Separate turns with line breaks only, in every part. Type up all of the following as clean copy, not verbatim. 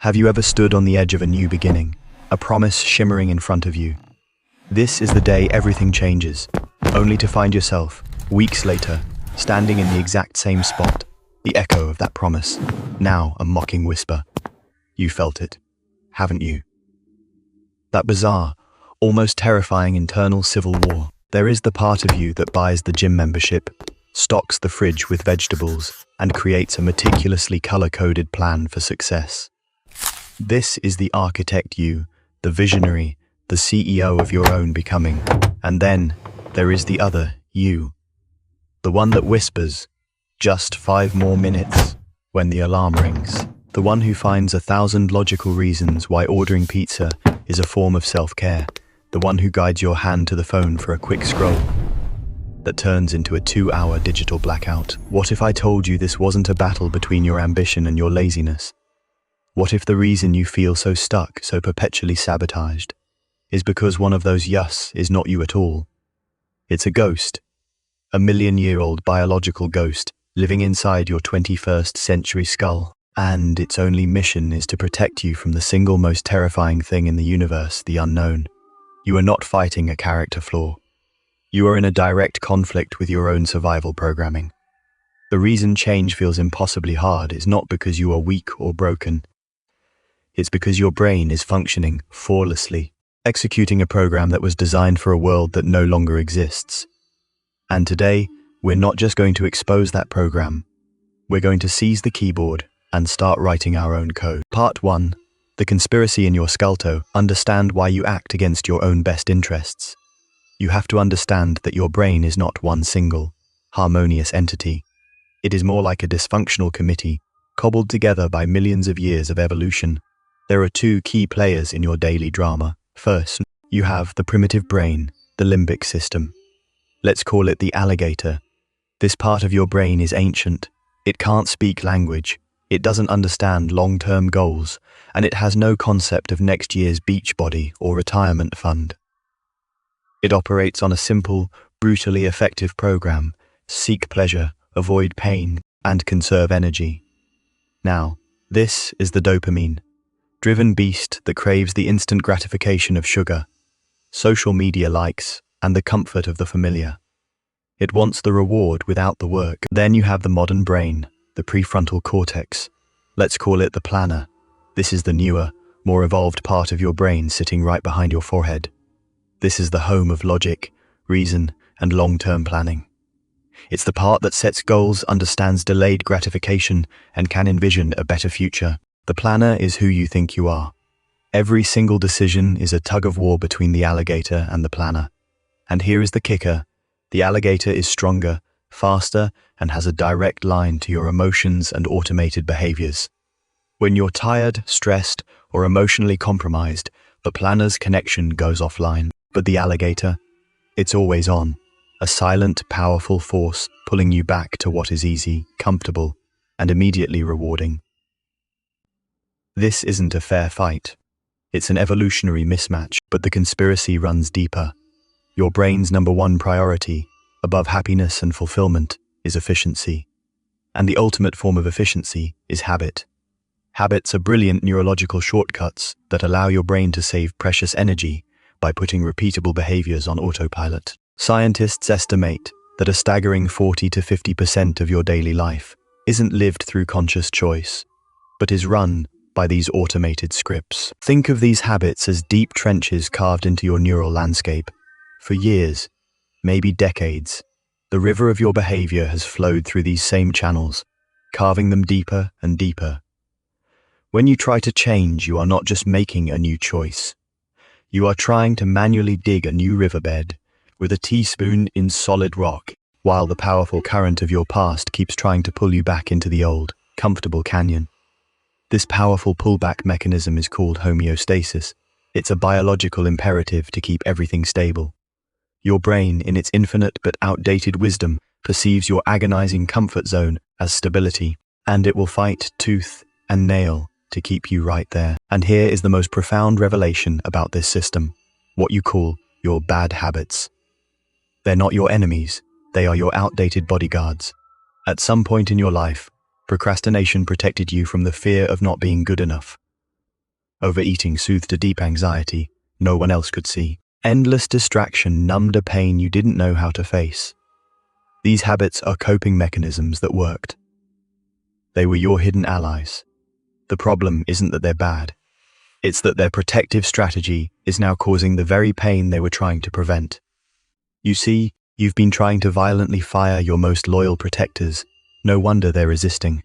Have you ever stood on the edge of a new beginning, a promise shimmering in front of you? This is the day everything changes, only to find yourself, weeks later, standing in the exact same spot, the echo of that promise, now a mocking whisper. You felt it, haven't you? That bizarre, almost terrifying internal civil war. There is the part of you that buys the gym membership, stocks the fridge with vegetables, and creates a meticulously color-coded plan for success. This is the architect you, the visionary, the CEO of your own becoming. And then there is the other you, the one that whispers, just 5 more minutes, when the alarm rings. The one who finds 1,000 logical reasons why ordering pizza is a form of self-care. The one who guides your hand to the phone for a quick scroll that turns into a 2-hour digital blackout. What if I told you this wasn't a battle between your ambition and your laziness? What if the reason you feel so stuck, so perpetually sabotaged, is because one of those yus is not you at all? It's a ghost, a million-year-old biological ghost living inside your 21st century skull. And its only mission is to protect you from the single most terrifying thing in the universe, the unknown. You are not fighting a character flaw. You are in a direct conflict with your own survival programming. The reason change feels impossibly hard is not because you are weak or broken. It's because your brain is functioning flawlessly, executing a program that was designed for a world that no longer exists. And today, we're not just going to expose that program. We're going to seize the keyboard and start writing our own code. Part 1. The conspiracy in your skull. Understand why you act against your own best interests. You have to understand that your brain is not one single, harmonious entity. It is more like a dysfunctional committee, cobbled together by millions of years of evolution. There are 2 key players in your daily drama. First, you have the primitive brain, the limbic system. Let's call it the alligator. This part of your brain is ancient. It can't speak language. It doesn't understand long-term goals, and it has no concept of next year's beach body or retirement fund. It operates on a simple, brutally effective program: seek pleasure, avoid pain, and conserve energy. Now, this is the dopamine-driven beast that craves the instant gratification of sugar, social media likes, and the comfort of the familiar. It wants the reward without the work. Then you have the modern brain, the prefrontal cortex. Let's call it the planner. This is the newer, more evolved part of your brain sitting right behind your forehead. This is the home of logic, reason, and long-term planning. It's the part that sets goals, understands delayed gratification, and can envision a better future. The planner is who you think you are. Every single decision is a tug-of-war between the alligator and the planner. And here is the kicker. The alligator is stronger, faster, and has a direct line to your emotions and automated behaviors. When you're tired, stressed, or emotionally compromised, the planner's connection goes offline. But the alligator, it's always on, a silent, powerful force pulling you back to what is easy, comfortable, and immediately rewarding. This isn't a fair fight. It's an evolutionary mismatch, but the conspiracy runs deeper. Your brain's #1 priority, above happiness and fulfillment, is efficiency. And the ultimate form of efficiency is habit. Habits are brilliant neurological shortcuts that allow your brain to save precious energy by putting repeatable behaviors on autopilot. Scientists estimate that a staggering 40 to 50% of your daily life isn't lived through conscious choice, but is run by these automated scripts. Think of these habits as deep trenches carved into your neural landscape. For years, maybe decades, the river of your behavior has flowed through these same channels, carving them deeper and deeper. When you try to change, you are not just making a new choice. You are trying to manually dig a new riverbed with a teaspoon in solid rock, while the powerful current of your past keeps trying to pull you back into the old, comfortable canyon. This powerful pullback mechanism is called homeostasis. It's a biological imperative to keep everything stable. Your brain, in its infinite but outdated wisdom, perceives your agonizing comfort zone as stability, and it will fight tooth and nail to keep you right there. And here is the most profound revelation about this system: what you call your bad habits. They're not your enemies, they are your outdated bodyguards. At some point in your life, procrastination protected you from the fear of not being good enough. Overeating soothed a deep anxiety no one else could see. Endless distraction numbed a pain you didn't know how to face. These habits are coping mechanisms that worked. They were your hidden allies. The problem isn't that they're bad. It's that their protective strategy is now causing the very pain they were trying to prevent. You see, you've been trying to violently fire your most loyal protectors. No wonder they're resisting.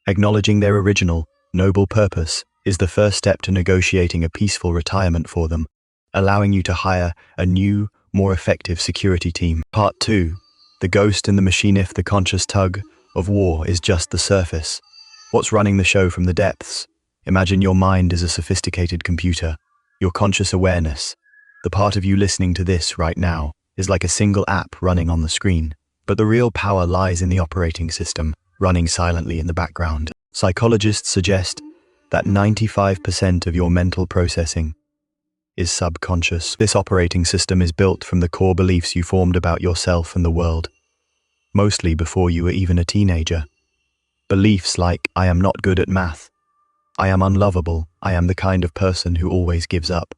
Acknowledging their original, noble purpose is the first step to negotiating a peaceful retirement for them, allowing you to hire a new, more effective security team. Part 2. The ghost in the machine. If the conscious tug-of-war is just the surface, what's running the show from the depths? Imagine your mind is a sophisticated computer. Your conscious awareness, the part of you listening to this right now, is like a single app running on the screen. But the real power lies in the operating system, running silently in the background. Psychologists suggest that 95% of your mental processing is subconscious. This operating system is built from the core beliefs you formed about yourself and the world, mostly before you were even a teenager. Beliefs like, I am not good at math, I am unlovable, I am the kind of person who always gives up.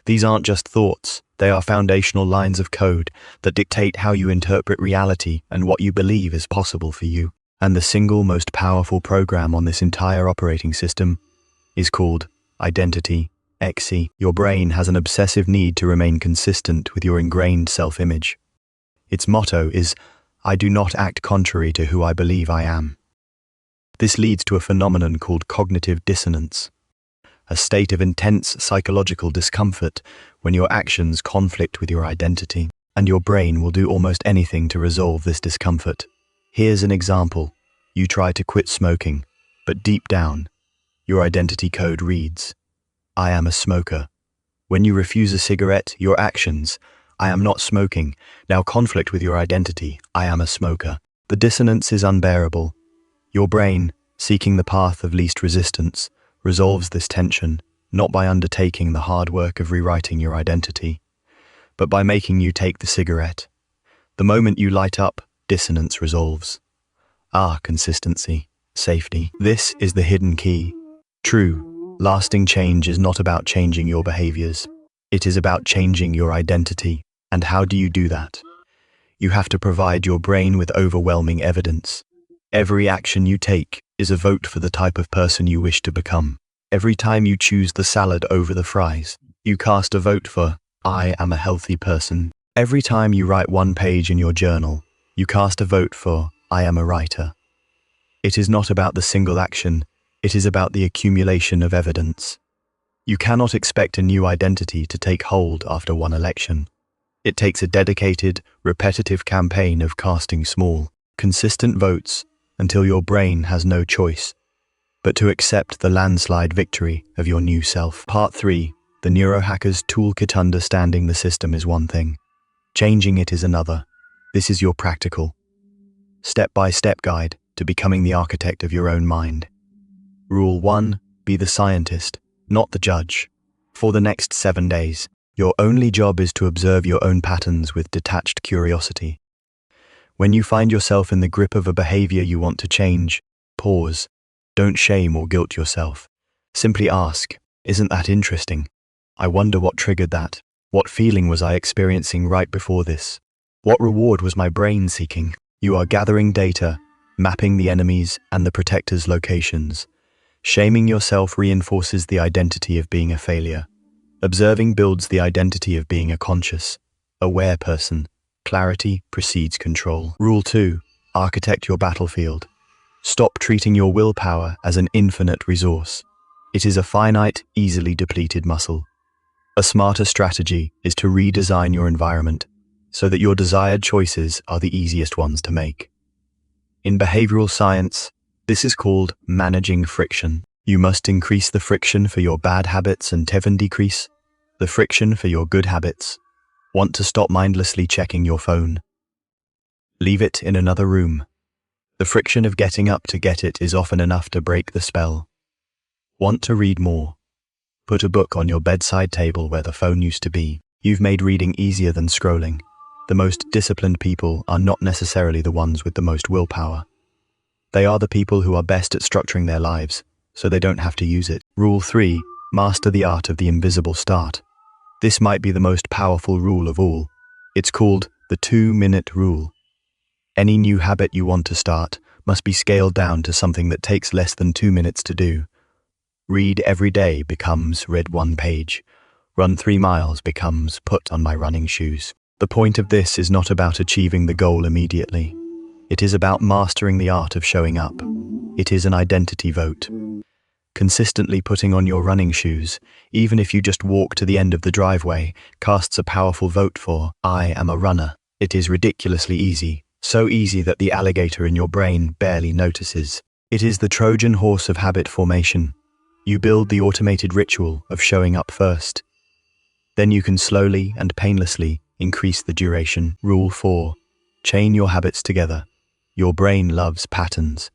These aren't just thoughts, they are foundational lines of code that dictate how you interpret reality and what you believe is possible for you. And the single most powerful program on this entire operating system is called identity. XE. Your brain has an obsessive need to remain consistent with your ingrained self-image. Its motto is, I do not act contrary to who I believe I am. This leads to a phenomenon called cognitive dissonance, a state of intense psychological discomfort when your actions conflict with your identity, and your brain will do almost anything to resolve this discomfort. Here's an example. You try to quit smoking, but deep down, your identity code reads, I am a smoker. When you refuse a cigarette, your actions, I am not smoking, now conflict with your identity, I am a smoker. The dissonance is unbearable. Your brain, seeking the path of least resistance, resolves this tension, not by undertaking the hard work of rewriting your identity, but by making you take the cigarette. The moment you light up, dissonance resolves. Consistency, safety. This is the hidden key. True, lasting change is not about changing your behaviors. It is about changing your identity. And how do you do that? You have to provide your brain with overwhelming evidence. Every action you take is a vote for the type of person you wish to become. Every time you choose the salad over the fries, you cast a vote for, I am a healthy person. Every time you write one page in your journal, you cast a vote for, I am a writer. It is not about the single action, it is about the accumulation of evidence. You cannot expect a new identity to take hold after one election. It takes a dedicated, repetitive campaign of casting small, consistent votes until your brain has no choice but to accept the landslide victory of your new self. Part 3. The Neurohacker's Toolkit. Understanding the system is one thing. Changing it is another. This is your practical, step-by-step guide to becoming the architect of your own mind. Rule 1. Be the scientist, not the judge. For the next 7 days, your only job is to observe your own patterns with detached curiosity. When you find yourself in the grip of a behavior you want to change, pause. Don't shame or guilt yourself. Simply ask, isn't that interesting? I wonder what triggered that. What feeling was I experiencing right before this? What reward was my brain seeking? You are gathering data, mapping the enemies and the protectors' locations. Shaming yourself reinforces the identity of being a failure. Observing builds the identity of being a conscious, aware person. Clarity precedes control. Rule 2. Architect your battlefield. Stop treating your willpower as an infinite resource. It is a finite, easily depleted muscle. A smarter strategy is to redesign your environment so that your desired choices are the easiest ones to make. In behavioral science, this is called managing friction. You must increase the friction for your bad habits and decrease the friction for your good habits. Want to stop mindlessly checking your phone? Leave it in another room. The friction of getting up to get it is often enough to break the spell. Want to read more? Put a book on your bedside table where the phone used to be. You've made reading easier than scrolling. The most disciplined people are not necessarily the ones with the most willpower. They are the people who are best at structuring their lives, so they don't have to use it. Rule 3. Master the art of the invisible start. This might be the most powerful rule of all. It's called the 2-minute rule. Any new habit you want to start must be scaled down to something that takes less than 2 minutes to do. Read every day becomes read 1 page. Run 3 miles becomes put on my running shoes. The point of this is not about achieving the goal immediately. It is about mastering the art of showing up. It is an identity vote. Consistently putting on your running shoes, even if you just walk to the end of the driveway, casts a powerful vote for, I am a runner. It is ridiculously easy, so easy that the alligator in your brain barely notices. It is the Trojan horse of habit formation. You build the automated ritual of showing up first. Then you can slowly and painlessly increase the duration. Rule 4. Chain your habits together. Your brain loves patterns.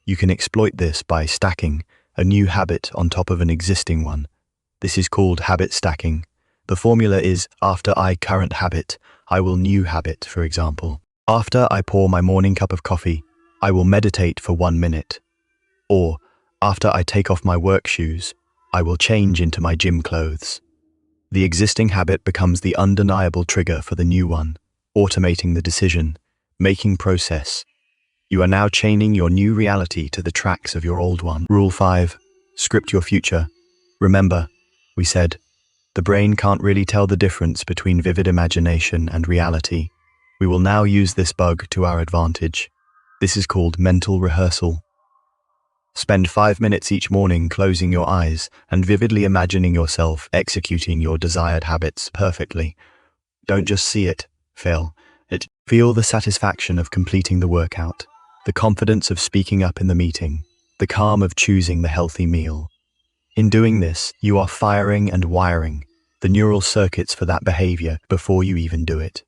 You can exploit this by stacking a new habit on top of an existing one. This is called habit stacking. The formula is, after I current habit, I will new habit, for example. After I pour my morning cup of coffee, I will meditate for 1 minute. Or, after I take off my work shoes, I will change into my gym clothes. The existing habit becomes the undeniable trigger for the new one, automating the decision-making process. You are now chaining your new reality to the tracks of your old one. Rule 5. Script your future. Remember, we said, the brain can't really tell the difference between vivid imagination and reality. We will now use this bug to our advantage. This is called mental rehearsal. Spend 5 minutes each morning closing your eyes and vividly imagining yourself executing your desired habits perfectly. Don't just see it, feel it. Feel the satisfaction of completing the workout, the confidence of speaking up in the meeting, the calm of choosing the healthy meal. In doing this, you are firing and wiring the neural circuits for that behavior before you even do it.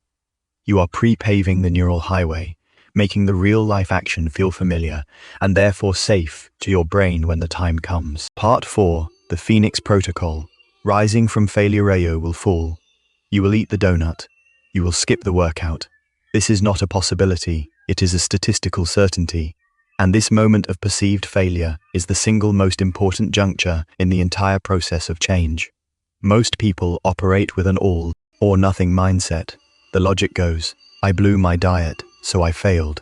You are pre-paving the neural highway, making the real-life action feel familiar and therefore safe to your brain when the time comes. Part 4. The Phoenix Protocol. Rising from failure you will fall. You will eat the donut. You will skip the workout. This is not a possibility, it is a statistical certainty. And this moment of perceived failure is the single most important juncture in the entire process of change. Most people operate with an all or nothing mindset. The logic goes, I blew my diet, so I failed.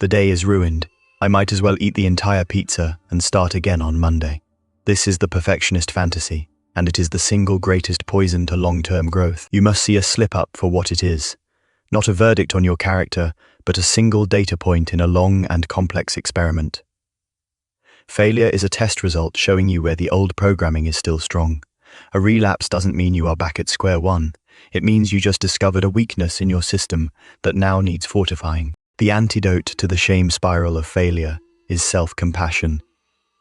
The day is ruined. I might as well eat the entire pizza and start again on Monday. This is the perfectionist fantasy, and it is the single greatest poison to long-term growth. You must see a slip-up for what it is. Not a verdict on your character, but a single data point in a long and complex experiment. Failure is a test result showing you where the old programming is still strong. A relapse doesn't mean you are back at square one. It means you just discovered a weakness in your system that now needs fortifying. The antidote to the shame spiral of failure is self-compassion.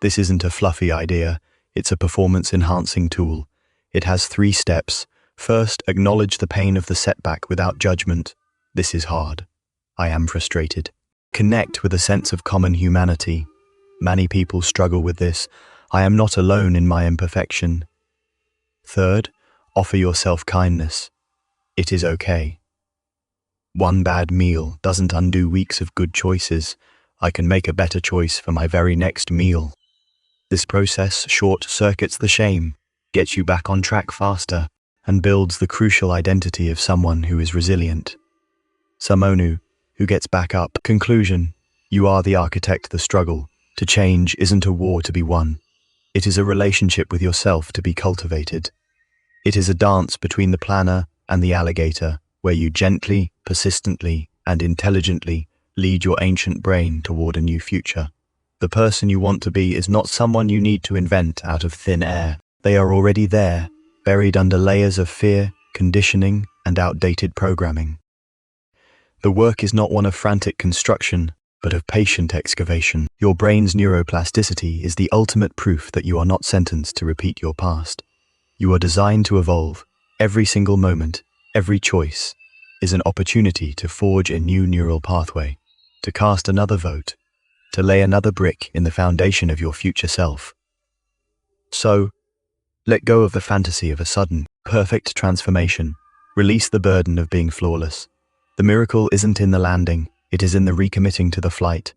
This isn't a fluffy idea, it's a performance-enhancing tool. It has 3 steps. First, acknowledge the pain of the setback without judgment. This is hard. I am frustrated. Connect with a sense of common humanity. Many people struggle with this. I am not alone in my imperfection. Third, offer yourself kindness. It is okay. One bad meal doesn't undo weeks of good choices. I can make a better choice for my very next meal. This process short-circuits the shame, gets you back on track faster, and builds the crucial identity of someone who is resilient. Someone who gets back up. Conclusion: you are the architect. The struggle to change isn't a war to be won. It is a relationship with yourself to be cultivated. It is a dance between the planner and the alligator, where you gently, persistently, and intelligently lead your ancient brain toward a new future. The person you want to be is not someone you need to invent out of thin air. They are already there, buried under layers of fear, conditioning, and outdated programming. The work is not one of frantic construction, but of patient excavation. Your brain's neuroplasticity is the ultimate proof that you are not sentenced to repeat your past. You are designed to evolve. Every single moment, every choice, is an opportunity to forge a new neural pathway, to cast another vote, to lay another brick in the foundation of your future self. So, let go of the fantasy of a sudden, perfect transformation. Release the burden of being flawless. The miracle isn't in the landing, it is in the recommitting to the flight.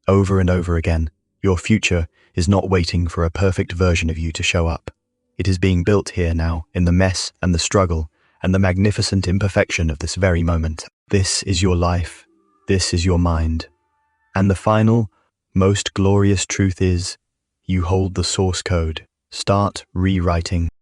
Over and over again, your future is not waiting for a perfect version of you to show up. It is being built here now, in the mess and the struggle and the magnificent imperfection of this very moment. This is your life. This is your mind. And the final, most glorious truth is, you hold the source code. Start rewriting.